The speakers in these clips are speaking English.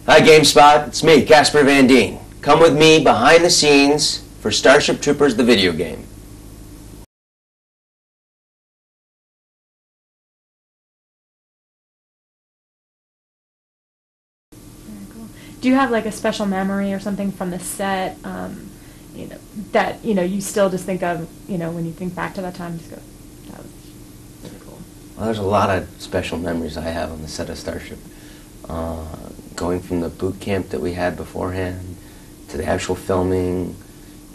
Hi Gamespot, it's me, Casper Van Dien. Come with me behind the scenes for Starship Troopers the video game. Very cool. Do you have like a special memory or something from the set, that you still just think of, when you think back to that time, just go, that was really cool. Well, there's a lot of special memories I have on the set of Starship. Going from the boot camp that we had beforehand to the actual filming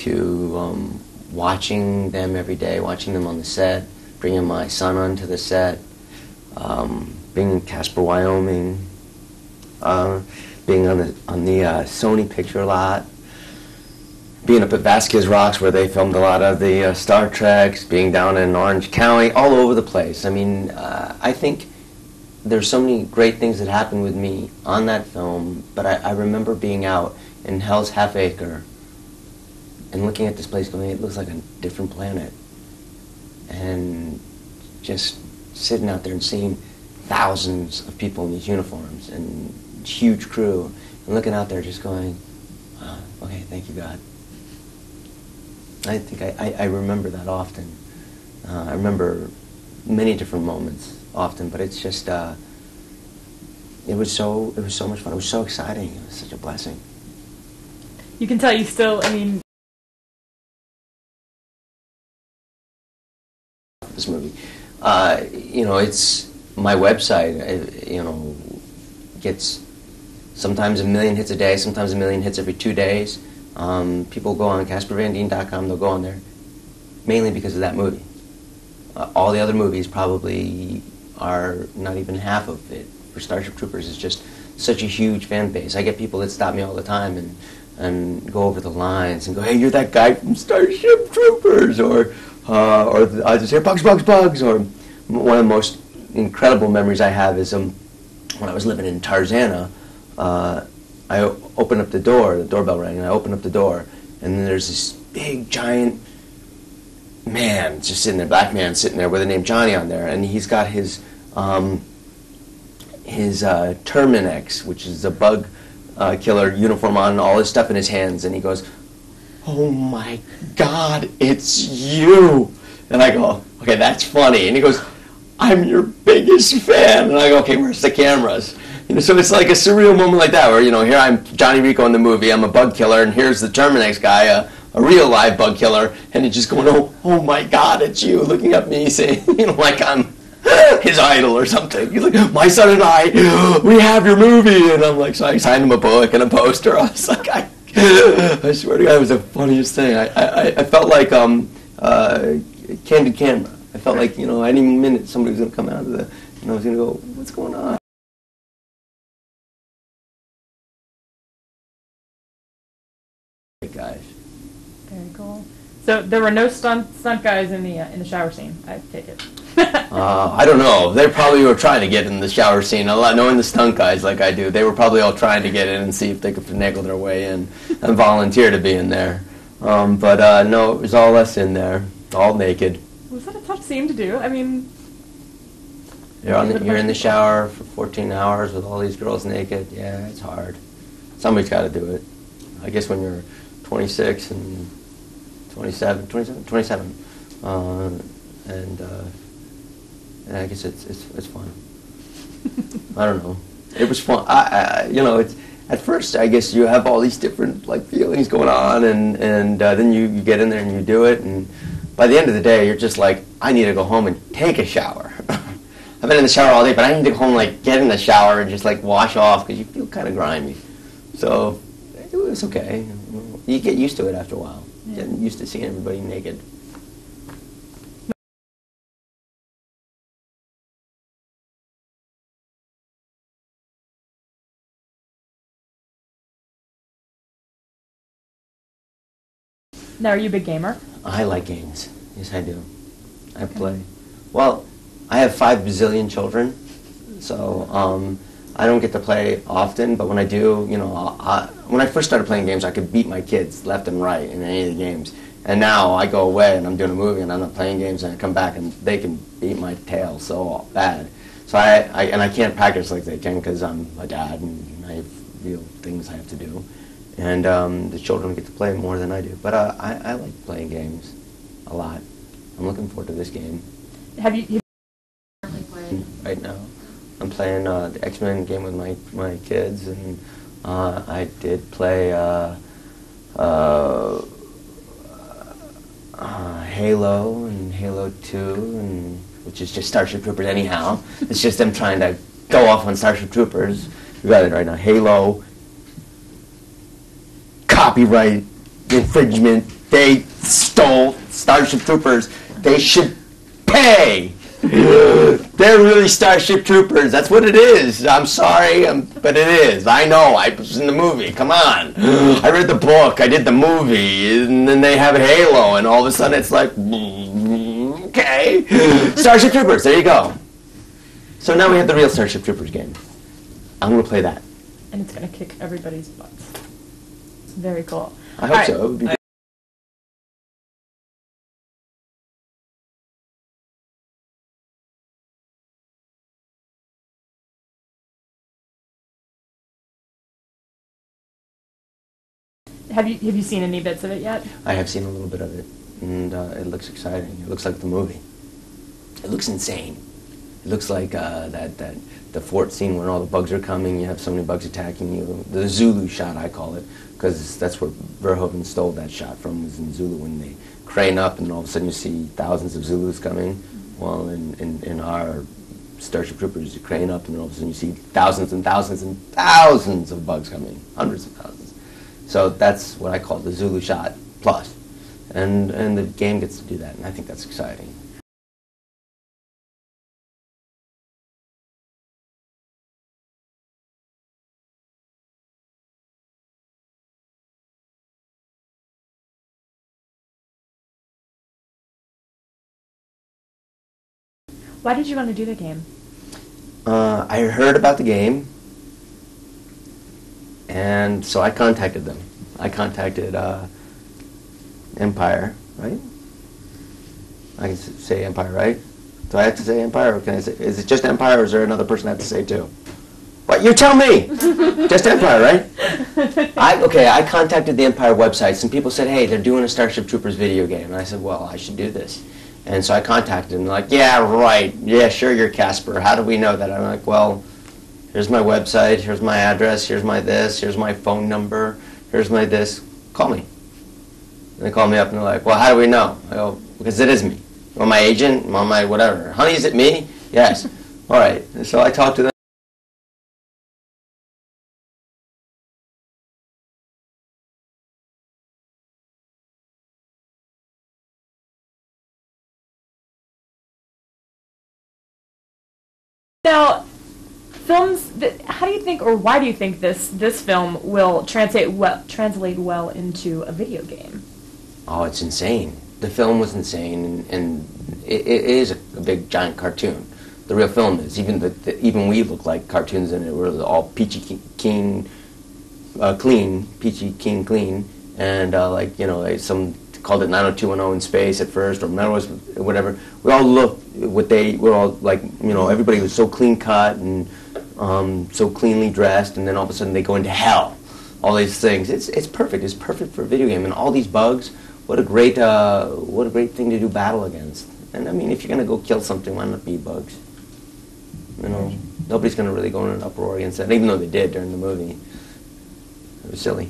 to watching them every day, watching them on the set, bringing my son onto the set, being in Casper, Wyoming, being on the Sony picture lot, being up at Vasquez Rocks where they filmed a lot of the Star Treks, being down in Orange County, all over the place. I mean, I think there's so many great things that happened with me on that film, but I remember being out in Hell's Half Acre and looking at this place going, it looks like a different planet. And just sitting out there and seeing thousands of people in these uniforms and huge crew, and looking out there just going, okay, thank you, God. I think I remember that often. I remember many different moments often, but it's just it was so much fun. It was so exciting. It was such a blessing. You can tell you still, This movie, it's my website. Gets sometimes 1 million hits a day, sometimes 1 million hits every 2 days. People go on CasperVanDien.com. They'll go on there mainly because of that movie. All the other movies probably are not even half of it. For Starship Troopers, it's just such a huge fan base. I get people that stop me all the time and go over the lines and go, "Hey, you're that guy from Starship Troopers," or I just hear "Bugs, Bugs, Bugs." Or one of the most incredible memories I have is when I was living in Tarzana. I opened up the door. The doorbell rang, and I opened up the door, and then there's this big giant man just sitting there, black man sitting there with the name Johnny on there, and he's got his Terminex, which is a bug killer uniform on, and all his stuff in his hands, and he goes, "Oh my God, it's you!" And I go, "Okay, that's funny." And he goes, "I'm your biggest fan." And I go, "Okay, where's the cameras?" So it's like a surreal moment like that, where here I'm Johnny Rico in the movie, I'm a bug killer, and here's the Terminex guy, a real live bug killer, and he's just going, oh my God, it's you, looking at me, saying, like I'm his idol or something. He's like, "My son and I, we have your movie," and I'm like, so I signed him a book and a poster. I was like, I swear to God, it was the funniest thing. I felt like candid camera. I felt like any minute somebody was going to come out of the, I was going to go, "What's going on?" Guys. Very cool. So there were no stunt guys in the shower scene, I take it. I don't know. They probably were trying to get in the shower scene. Knowing the stunt guys like I do, they were probably all trying to get in and see if they could finagle their way in and volunteer to be in there. But no, it was all us in there, all naked. Was that a tough scene to do? I mean, you're in the shower for 14 hours with all these girls naked. Yeah, it's hard. Somebody's got to do it. I guess when you're 26 and 27, and I guess it's fun. I don't know. It was fun. It's at first I guess you have all these different feelings going on, and then you get in there and you do it, and by the end of the day you're just like, I need to go home and take a shower. I've been in the shower all day, but I need to go home, get in the shower and just wash off because you feel kind of grimy. So it was okay. You get used to it after a while. Yeah. Getting used to seeing everybody naked. Now, are you a big gamer? I like games. Yes, I do. I play. Well, I have 5 bazillion children, so I don't get to play often, but when I do, when I first started playing games, I could beat my kids left and right in any of the games. And now I go away and I'm doing a movie and I'm not playing games, and I come back and they can beat my tail so bad. So I can't practice like they can because I'm a dad and I have real things I have to do. And the children get to play more than I do. But I like playing games a lot. I'm looking forward to this game. Have you currently played? Right now, I'm playing the X-Men game with my kids, and I did play Halo and Halo 2, and which is just Starship Troopers anyhow. It's just them trying to go off on Starship Troopers. You got it right now. Halo, copyright infringement. They stole Starship Troopers. They should pay. They're really Starship Troopers. That's what it is. I'm sorry, but it is. I know. I was in the movie. Come on. I read the book. I did the movie. And then they have Halo, and all of a sudden it's like, okay. Starship Troopers. There you go. So now we have the real Starship Troopers game. I'm going to play that. And it's going to kick everybody's butts. Very cool. I hope so. It would be Have you seen any bits of it yet? I have seen a little bit of it, and it looks exciting. It looks like the movie. It looks insane. It looks like the fort scene where all the bugs are coming. You have so many bugs attacking you. The Zulu shot, I call it, because that's where Verhoeven stole that shot from. Was in Zulu when they crane up, and all of a sudden you see thousands of Zulus coming. Well, in our Starship Troopers, you crane up, and then all of a sudden you see thousands and thousands and thousands of bugs coming, hundreds of thousands. So that's what I call the Zulu shot plus. And the game gets to do that, and I think that's exciting. Why did you want to do the game? I heard about the game, and so I contacted them. I contacted Empire, right? I can say Empire, right? Do I have to say Empire, or can I say, is it just Empire, or is there another person I have to say too? What? You tell me! Just Empire, right? I contacted the Empire website. Some people said, hey, they're doing a Starship Troopers video game. And I said, well, I should do this. And so I contacted them. They're like, yeah, right. Yeah, sure, you're Casper. How do we know that? I'm like, well, here's my website. Here's my address. Here's my this. Here's my phone number. Here's my this. Call me. And they call me up and they're like, well, how do we know? I go, because it is me. You want my agent? You want my whatever? Honey, is it me? Yes. All right. And so I talked to them. Now, films. How do you think, or why do you think this film will translate well into a video game? Oh, it's insane. The film was insane, and it is a big giant cartoon. The real film is. Even we look like cartoons in it. We're all peachy keen, clean, and like some called it 90210 in space at first, or whatever. We all looked we're all like, everybody was so clean cut and so cleanly dressed, and then all of a sudden they go into hell. All these things. It's perfect. It's perfect for a video game, and all these bugs. What a great thing to do battle against. And I mean, if you're gonna go kill something, why not be bugs? Nobody's gonna really go in an uproar against that, even though they did during the movie. It was silly.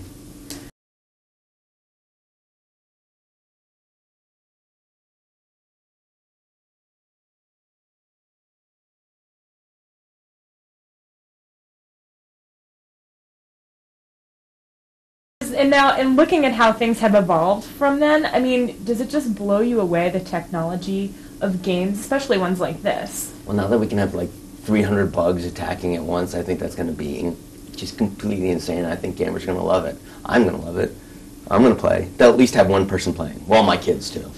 And now, in looking at how things have evolved from then, I mean, does it just blow you away, the technology of games, especially ones like this? Well, now that we can have like 300 bugs attacking at once, I think that's going to be just completely insane. I think gamers are going to love it. I'm going to love it. I'm going to play. They'll at least have one person playing. Well, my kids too.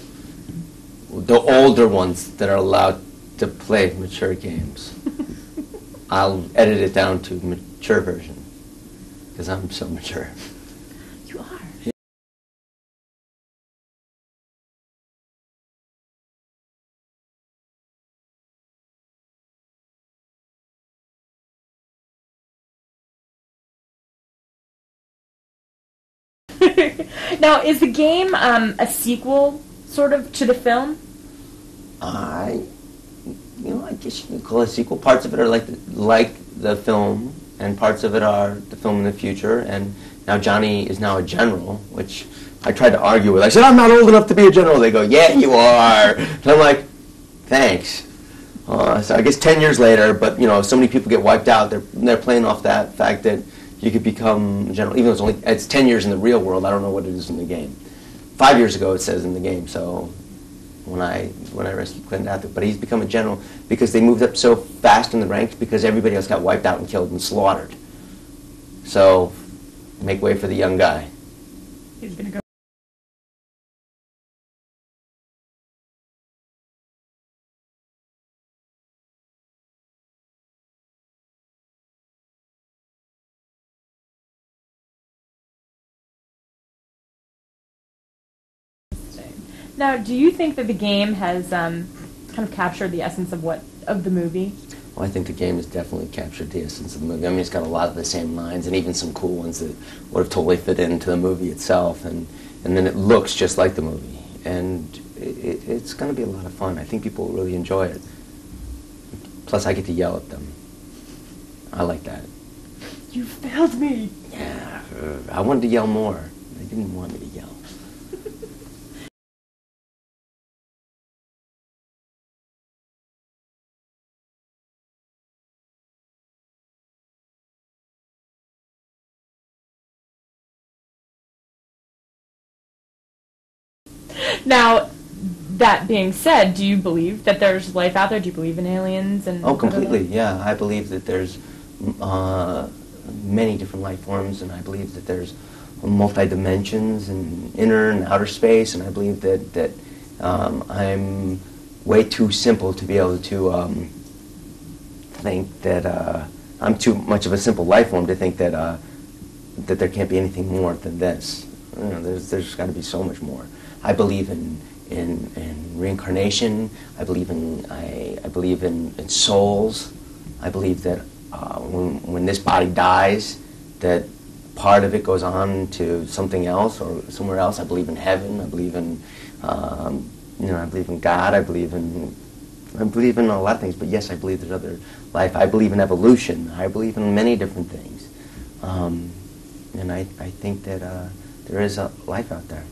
The older ones that are allowed to play mature games. I'll edit it down to mature version because I'm so mature. Now, is the game a sequel, sort of, to the film? I guess you could call it a sequel. Parts of it are like the film, and parts of it are the film in the future. And now Johnny is now a general, which I tried to argue with. I said, I'm not old enough to be a general. They go, yeah, you are. And I'm like, thanks. So I guess 10 years later, but so many people get wiped out. They're playing off that fact that you could become a general, even though it's 10 years in the real world. I don't know what it is in the game. 5 years ago, it says in the game. So when I rescued Clinton Atherton, but he's become a general because they moved up so fast in the ranks because everybody else got wiped out and killed and slaughtered. So make way for the young guy. He's gonna go. Now, do you think that the game has kind of captured the essence of the movie? Well, I think the game has definitely captured the essence of the movie. I mean, it's got a lot of the same lines and even some cool ones that would have totally fit into the movie itself. And then it looks just like the movie. And it's going to be a lot of fun. I think people will really enjoy it. Plus, I get to yell at them. I like that. You failed me. Yeah, I wanted to yell more. They didn't want me to yell. Now, that being said, do you believe that there's life out there? Do you believe in aliens? Oh, completely, yeah. I believe that there's many different life forms, and I believe that there's multi-dimensions and inner and outer space, and I believe that I'm way too simple to be able to think that I'm too much of a simple life form to think that there can't be anything more than this. There's got to be so much more. I believe in reincarnation. I believe in souls. I believe that when this body dies, that part of it goes on to something else or somewhere else. I believe in heaven. I believe in I believe in God. I believe in a lot of things. But yes, I believe there's other life. I believe in evolution. I believe in many different things. And I think that there is a life out there.